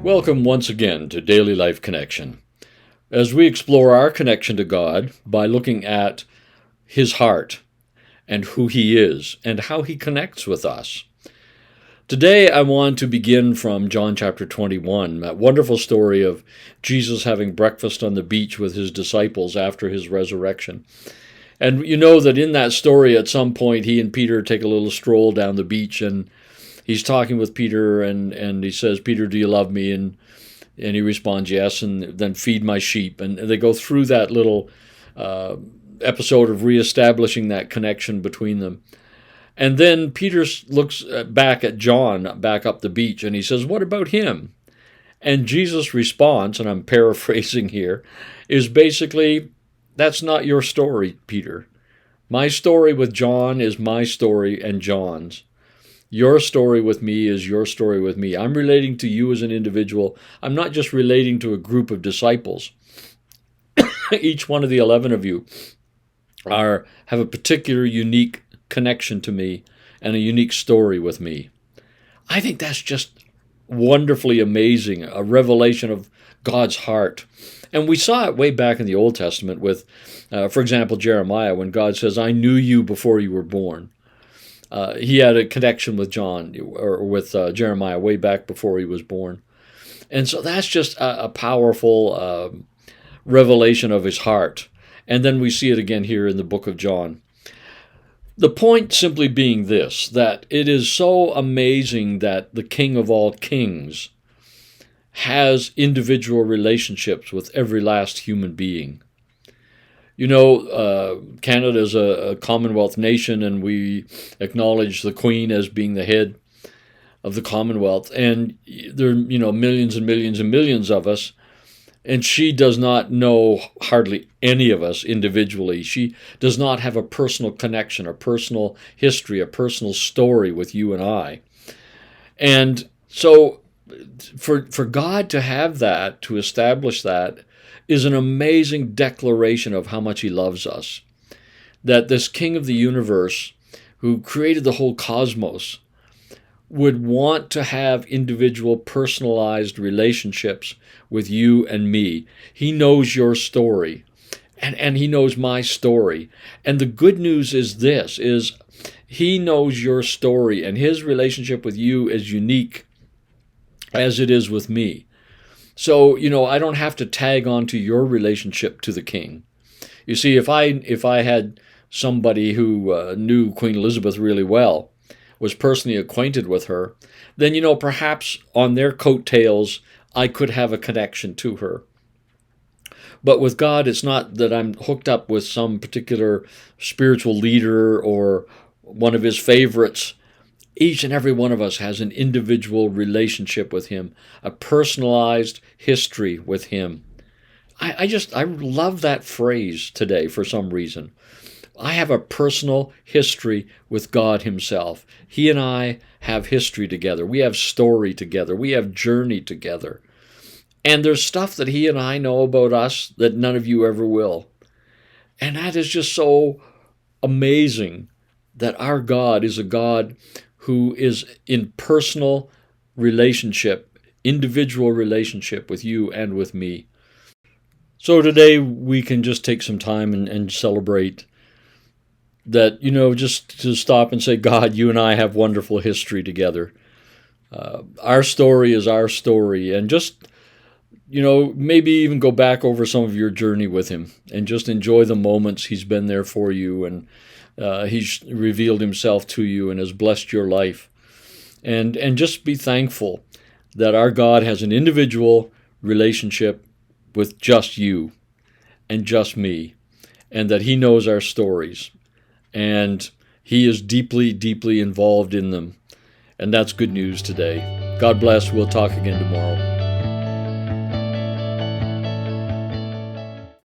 Welcome once again to Daily Life Connection, as we explore our connection to God by looking at His heart and who He is and how He connects with us. Today I want to begin from John chapter 21, that wonderful story of Jesus having breakfast on the beach with His disciples after His resurrection. And you know that in that story at some point He and Peter take a little stroll down the beach, and He's talking with Peter, and he says, "Peter, do you love me?" And he responds, "Yes," and then "Feed my sheep." And they go through that little episode of reestablishing that connection between them. And then Peter looks back at John back up the beach, and he says, "What about him?" And Jesus' response, and I'm paraphrasing here, is basically, "That's not your story, Peter. My story with John is my story and John's. Your story with me is your story with me. I'm relating to you as an individual. I'm not just relating to a group of disciples. Each one of the 11 of you have a particular unique connection to me and a unique story with me." I think that's just wonderfully amazing, a revelation of God's heart. And we saw it way back in the Old Testament with, for example, Jeremiah, when God says, "I knew you before you were born." He had a connection with John or with Jeremiah way back before he was born. And so that's just a powerful revelation of his heart. And then we see it again here in the book of John. The point simply being this, that it is so amazing that the King of all kings has individual relationships with every last human being. You know, Canada is a Commonwealth nation, and we acknowledge the Queen as being the head of the Commonwealth. And there are, millions and millions and millions of us, and she does not know hardly any of us individually. She does not have a personal connection, a personal history, a personal story with you and I. And so for God to have that, to establish that, is an amazing declaration of how much He loves us. That this King of the universe, who created the whole cosmos, would want to have individual personalized relationships with you and me. He knows your story, and He knows my story. And the good news is this, is He knows your story, and His relationship with you is unique as it is with me. So, I don't have to tag on to your relationship to the King. You see, if I had somebody who knew Queen Elizabeth really well, was personally acquainted with her, then, perhaps on their coattails, I could have a connection to her. But with God, it's not that I'm hooked up with some particular spiritual leader or one of His favorites. Each and every one of us has an individual relationship with Him, a personalized history with Him. I love that phrase today for some reason. I have a personal history with God Himself. He and I have history together. We have story together. We have journey together. And there's stuff that He and I know about us that none of you ever will. And that is just so amazing that our God is a God who is in personal relationship, individual relationship with you and with me. So today we can just take some time and celebrate that, just to stop and say, God, you and I have wonderful history together. Our story is our story. And just, maybe even go back over some of your journey with Him and just enjoy the moments He's been there for you, and He's revealed Himself to you and has blessed your life. And just be thankful that our God has an individual relationship with just you and just me, and that He knows our stories, and He is deeply, deeply involved in them. And that's good news today. God bless. We'll talk again tomorrow.